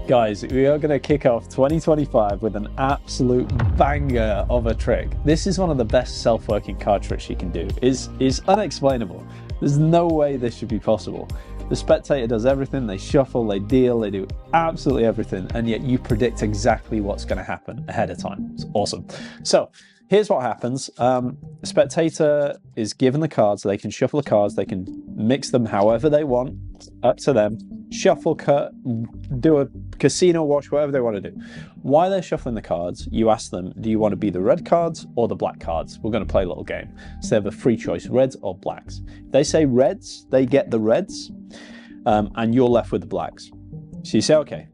Guys, we are going to kick off 2025 with an absolute banger of a trick. This is one of the best self-working card tricks you can do. It's unexplainable. There's no way this should be possible. The spectator does everything, they shuffle, they deal, they do absolutely everything, and yet you predict exactly what's going to happen ahead of time. It's awesome. So here's what happens. The spectator is given the cards, so they can shuffle the cards, they can mix them however they want, up to them, shuffle, cut, do a casino watch, whatever they want to do. While they're shuffling the cards, you ask them, do you want to be the red cards or the black cards? We're going to play a little game. So they have a free choice, reds or blacks. If they say reds, they get the reds, and you're left with the blacks. So you say, okay,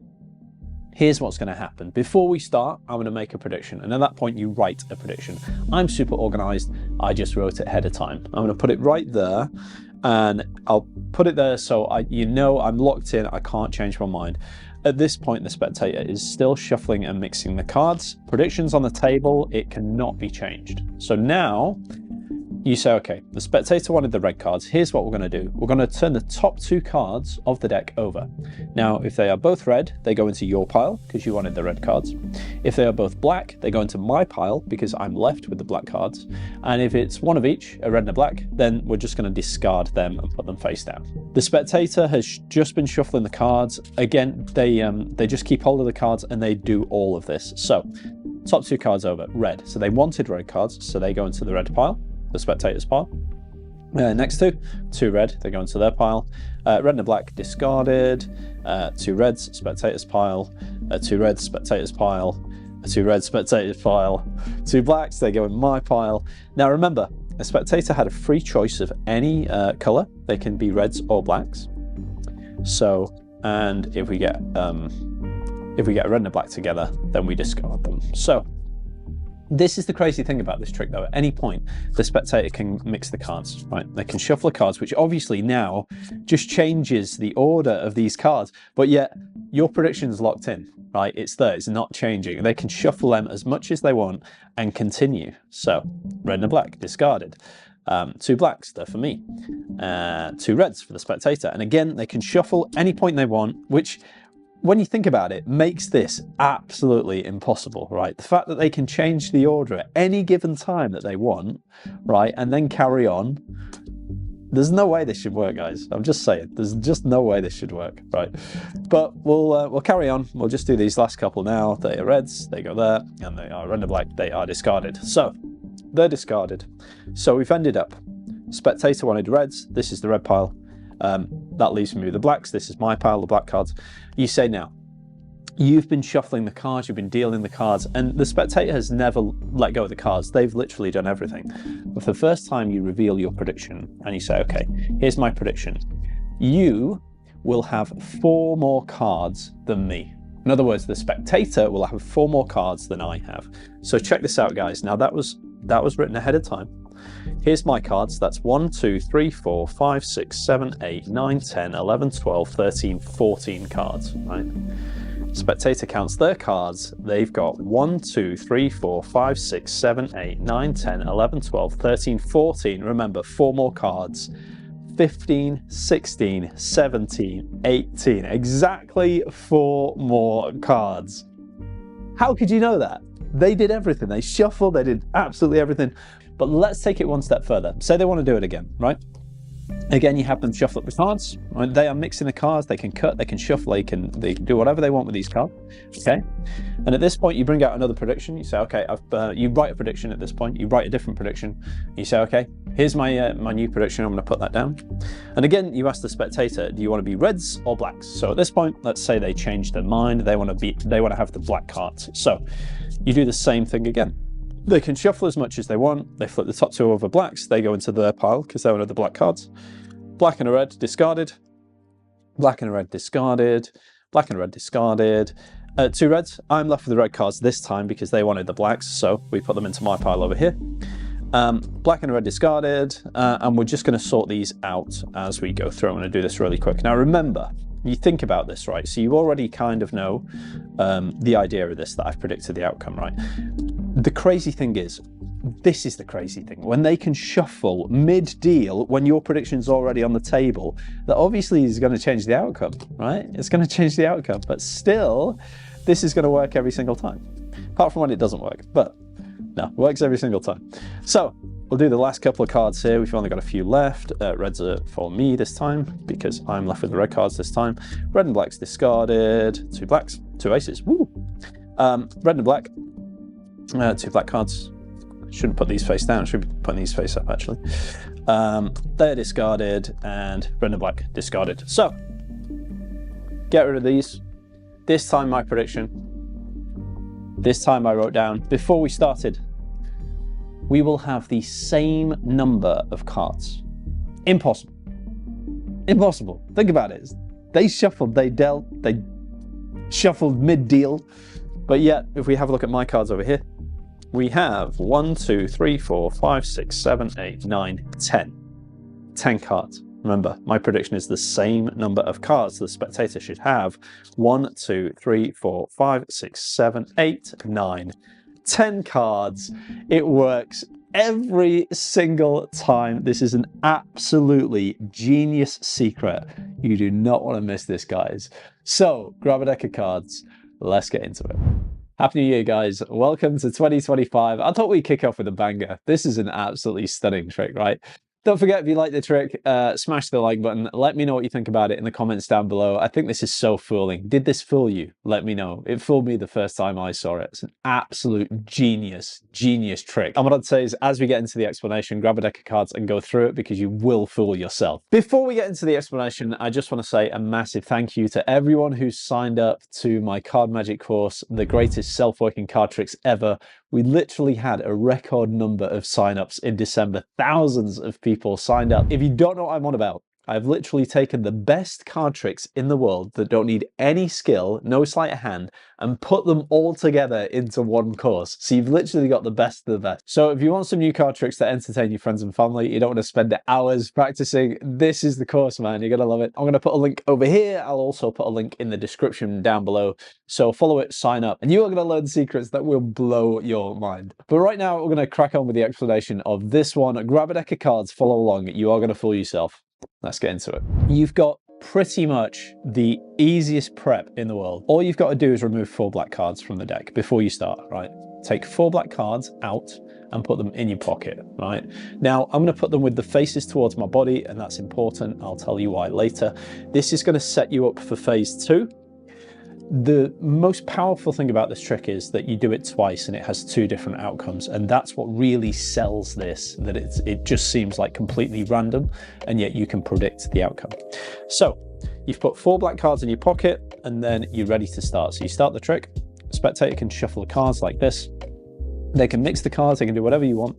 here's what's going to happen. Before we start, I'm going to make a prediction. And at that point, you write a prediction. I'm super organized. I just wrote it ahead of time. I'm going to put it right there. And I'll put it there so you know I'm locked in. I can't change my mind. At this point, the spectator is still shuffling and mixing the cards. Predictions on the table, it cannot be changed. So now you say, okay, the spectator wanted the red cards. Here's what we're going to do. We're going to turn the top two cards of the deck over. Now, if they are both red, they go into your pile because you wanted the red cards. If they are both black, they go into my pile because I'm left with the black cards. And if it's one of each, a red and a black, then we're just going to discard them and put them face down. The spectator has just been shuffling the cards. Again, they just keep hold of the cards and they do all of this. So top two cards over, red. So they wanted red cards, so they go into the red pile, the spectator's pile. Next two red, they go into their pile. Red and a black discarded. Two reds, spectator's pile. Two reds, spectator's pile. Two reds, spectator's pile. Two blacks, they go in my pile. Now remember, a spectator had a free choice of any color. They can be reds or blacks. So, and if we get a red and a black together, then we discard them. So this is the crazy thing about this trick though. At any point, the spectator can mix the cards, right? They can shuffle the cards, which obviously now just changes the order of these cards, but yet your prediction is locked in, right? It's there, it's not changing. They can shuffle them as much as they want and continue. So red and a black, discarded. Two blacks, they're for me. Two reds for the spectator. And again, they can shuffle any point they want, which when you think about it, makes this absolutely impossible, right? The fact that they can change the order at any given time that they want, right, and then carry on, there's no way this should work, guys. I'm just saying, there's just no way this should work, right? But we'll carry on. We'll just do these last couple now. They are reds, they go there, and they are red and black, they are discarded. So they're discarded. So we've ended up, spectator wanted reds, this is the red pile. That leaves me with the blacks. This is my pile, the black cards. You say now, you've been shuffling the cards, you've been dealing the cards, and the spectator has never let go of the cards. They've literally done everything. But for the first time, you reveal your prediction and you say, okay, here's my prediction. You will have 4 more cards than me. In other words, the spectator will have 4 more cards than I have. So check this out, guys. Now that was written ahead of time. Here's my cards. That's 1, 2, 3, 4, 5, 6, 7, 8, 9, 10, 11, 12, 13, 14 cards, right? Spectator counts their cards. They've got 1, 2, 3, 4, 5, 6, 7, 8, 9, 10, 11, 12, 13, 14. Remember, 4 more cards. 15, 16, 17, 18. Exactly 4 more cards. How could you know that? They did everything. They shuffled, they did absolutely everything. But let's take it one step further. Say they want to do it again, right? Again, you have them shuffle up the cards. Right? They are mixing the cards. They can cut, they can shuffle, they can do whatever they want with these cards. Okay. And at this point, you bring out another prediction. You say, okay, you write a prediction at this point. You write a different prediction. You say, okay, here's my new prediction. I'm going to put that down. And again, you ask the spectator, do you want to be reds or blacks? So at this point, let's say they change their mind. They want to have the black cards. So you do the same thing again. They can shuffle as much as they want. They flip the top 2 over blacks. They go into their pile because they're one of the black cards. Black and a red discarded. Black and a red discarded. Black and a red discarded. 2 reds. I'm left with the red cards this time because they wanted the blacks. So we put them into my pile over here. Black and a red discarded. And we're just going to sort these out as we go through. I'm going to do this really quick. Now remember, you think about this, right? So you already kind of know the idea of this, that I've predicted the outcome, right? The crazy thing is, this is the crazy thing. When they can shuffle mid-deal, when your prediction's already on the table, that obviously is going to change the outcome, right? It's going to change the outcome, but still, this is going to work every single time. Apart from when it doesn't work, but no, it works every single time. So we'll do the last couple of cards here. We've only got a few left. Reds are for me this time because I'm left with the red cards this time. Red and black's discarded. 2 blacks, 2 aces. Woo! Red and black, 2 black cards. Shouldn't put these face down. Should be putting these face up actually. They're discarded and red and black discarded. So get rid of these. This time my prediction. This time I wrote down before we started. We will have the same number of cards. Impossible. Impossible. Think about it. They shuffled, they dealt, they shuffled mid-deal. But yet, if we have a look at my cards over here, we have 1, 2, 3, 4, 5, 6, 7, 8, 9, 10. 10 cards. Remember, my prediction is the same number of cards. The spectator should have 1, 2, 3, 4, 5, 6, 7, 8, 9, 10 cards. It works every single time. This is an absolutely genius secret. You do not want to miss this, guys. So grab a deck of cards. Let's get into it. Happy New Year, guys. Welcome to 2025. I thought we'd kick off with a banger. This is an absolutely stunning trick, right? Don't forget, if you like the trick, smash the like button. Let me know what you think about it in the comments down below. I think this is so fooling. Did this fool you? Let me know. It fooled me the first time I saw it. It's an absolute genius trick. And what I'd say is, as we get into the explanation, grab a deck of cards and go through it because you will fool yourself. Before we get into the explanation, I just want to say a massive thank you to everyone who's signed up to my Card Magic course, The Greatest Self-Working Card Tricks Ever. We literally had a record number of signups in December. Thousands of people signed up. If you don't know what I'm on about, I've literally taken the best card tricks in the world that don't need any skill, no sleight of hand, and put them all together into one course. So you've literally got the best of the best. So if you want some new card tricks that entertain your friends and family, you don't want to spend hours practicing, this is the course, man. You're going to love it. I'm going to put a link over here. I'll also put a link in the description down below. So follow it, sign up, and you are going to learn secrets that will blow your mind. But right now, we're going to crack on with the explanation of this one. Grab a deck of cards, follow along. You are going to fool yourself. Let's get into it. You've got pretty much the easiest prep in the world. All you've got to do is remove 4 black cards from the deck before you start, right? Take 4 black cards out and put them in your pocket, right? Now, I'm going to put them with the faces towards my body, and that's important. I'll tell you why later. This is going to set you up for phase 2. The most powerful thing about this trick is that you do it twice and it has 2 different outcomes, and that's what really sells this, that it just seems like completely random and yet you can predict the outcome. So you've put 4 black cards in your pocket and then you're ready to start. So you start the trick. The spectator can shuffle the cards like this. They can mix the cards, they can do whatever you want.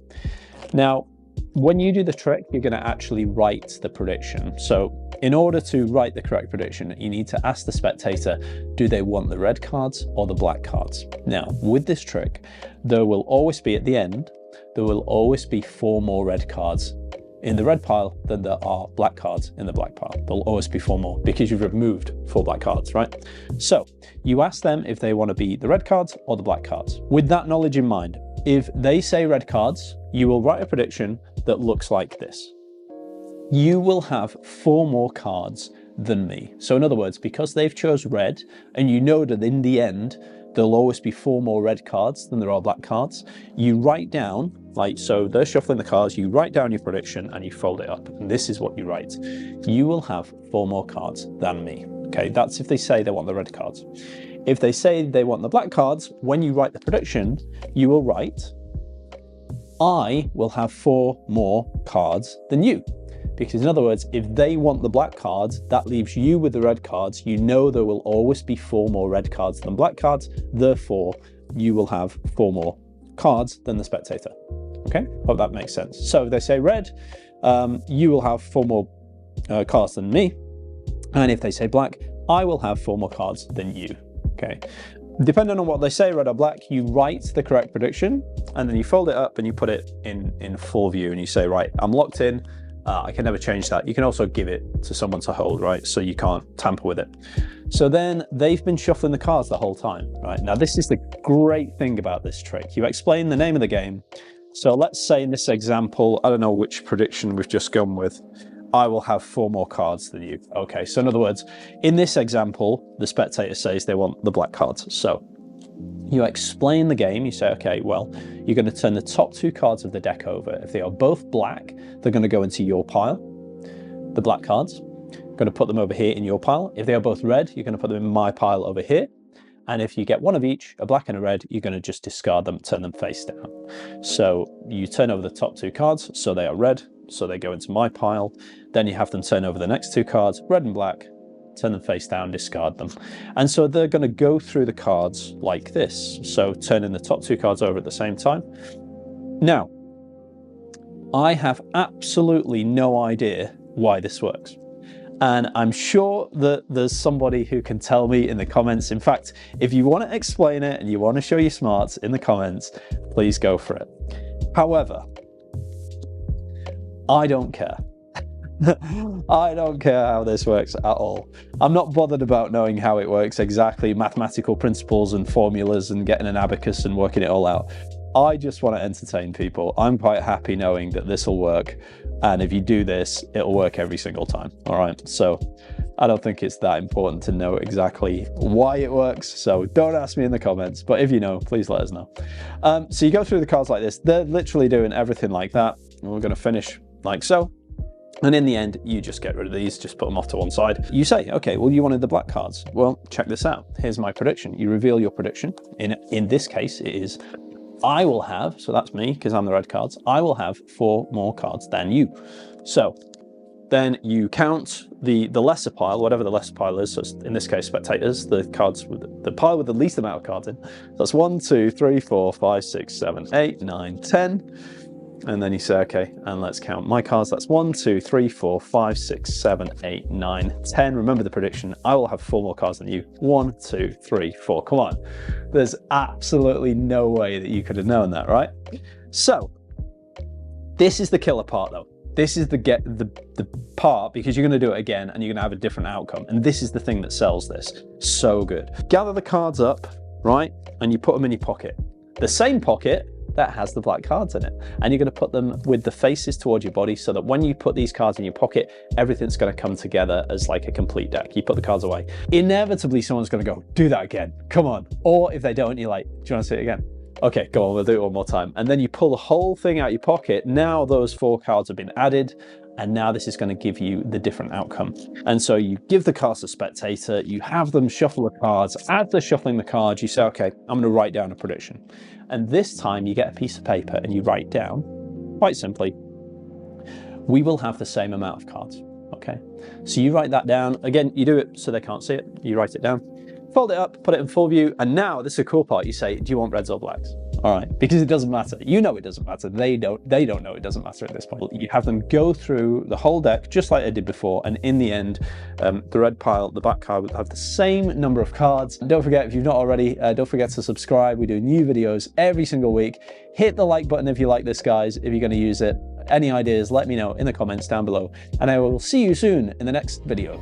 Now, when you do the trick, you're going to actually write the prediction. So in order to write the correct prediction, you need to ask the spectator, do they want the red cards or the black cards? Now, with this trick, there will always be, at the end, there will always be 4 more red cards in the red pile than there are black cards in the black pile. There'll always be 4 more because you've removed 4 black cards, right? So you ask them if they want to be the red cards or the black cards. With that knowledge in mind, if they say red cards, you will write a prediction that looks like this. You will have 4 more cards than me. So in other words, because they've chose red, and you know that in the end, there'll always be 4 more red cards than there are black cards, you write down, like, so they're shuffling the cards, you write down your prediction and you fold it up. And this is what you write. You will have 4 more cards than me. Okay, that's if they say they want the red cards. If they say they want the black cards, when you write the prediction, you will write, I will have 4 more cards than you. Because in other words, if they want the black cards, that leaves you with the red cards. You know there will always be 4 more red cards than black cards. Therefore, you will have 4 more cards than the spectator. Okay, hope that makes sense. So if they say red, you will have 4 more cards than me. And if they say black, I will have 4 more cards than you. Okay. Depending on what they say, red or black, you write the correct prediction and then you fold it up and you put it in full view and you say, right, I'm locked in. I can never change that. You can also give it to someone to hold, right? So you can't tamper with it. So then they've been shuffling the cards the whole time, right? Now, this is the great thing about this trick. You explain the name of the game So let's say in this example, I don't know which prediction we've just gone with, I will have 4 more cards than you. Okay, so in other words, in this example, the spectator says they want the black cards. So you explain the game, you say, okay, well, you're going to turn the top 2 cards of the deck over. If they are both black, they're going to go into your pile. The black cards, going to put them over here in your pile. If they are both red, you're going to put them in my pile over here. And if you get one of each, a black and a red, you're going to just discard them, turn them face down. So you turn over the top 2 cards, so they are red, so they go into my pile. Then you have them turn over the next 2 cards, red and black, turn them face down, discard them. And so they're going to go through the cards like this. So turning the top 2 cards over at the same time. Now, I have absolutely no idea why this works. And I'm sure that there's somebody who can tell me in the comments. In fact, if you want to explain it and you want to show your smarts in the comments, please go for it. However, I don't care. I don't care how this works at all. I'm not bothered about knowing how it works exactly, mathematical principles and formulas and getting an abacus and working it all out. I just want to entertain people. I'm quite happy knowing that this will work. And if you do this, it'll work every single time. All right. So I don't think it's that important to know exactly why it works. So don't ask me in the comments, but if you know, please let us know. So you go through the cards like this. They're literally doing everything like that. And we're going to finish like so. And in the end, you just get rid of these, just put them off to one side. You say, okay, well, you wanted the black cards. Well, check this out. Here's my prediction. You reveal your prediction. In this case, it is I will have, so that's me, because I'm the red cards, I will have 4 more cards than you. So then you count the lesser pile, whatever the lesser pile is, so in this case, spectators, the cards with the pile with the least amount of cards in. That's 1, 2, 3, 4, 5, 6, 7, 8, 9, 10. And then you say, okay, and let's count my cards. That's 1, 2, 3, 4, 5, 6, 7, 8, 9, 10. Remember the prediction. I will have 4 more cards than you. 1, 2, 3, 4. Come on. There's absolutely no way that you could have known that, right? So this is the killer part, though. This is the part, because you're going to do it again and you're going to have a different outcome. And this is the thing that sells this so good. Gather the cards up, right? And you put them in your pocket. The same pocket that has the black cards in it. And you're going to put them with the faces towards your body so that when you put these cards in your pocket, everything's going to come together as like a complete deck. You put the cards away. Inevitably, someone's going to go, do that again. Come on. Or if they don't, you're like, do you want to see it again? Okay, go on, we'll do it one more time. And then you pull the whole thing out your pocket. Now those 4 cards have been added. And now this is going to give you the different outcome. And so you give the cards to spectator, you have them shuffle the cards. As they're shuffling the cards, you say, okay, I'm going to write down a prediction. And this time you get a piece of paper and you write down, quite simply, we will have the same amount of cards. Okay. So you write that down. Again, you do it so they can't see it. You write it down, fold it up, put it in full view. And now this is a cool part. You say, do you want reds or blacks? All right, because it doesn't matter. You know it doesn't matter. They don't know it doesn't matter at this point. You have them go through the whole deck just like I did before, and in the end, the red pile, the black card will have the same number of cards. And don't forget, if you've not already, don't forget to subscribe. We do new videos every single week. Hit the like button if you like this, guys, if you're going to use it. Any ideas, let me know in the comments down below, and I will see you soon in the next video.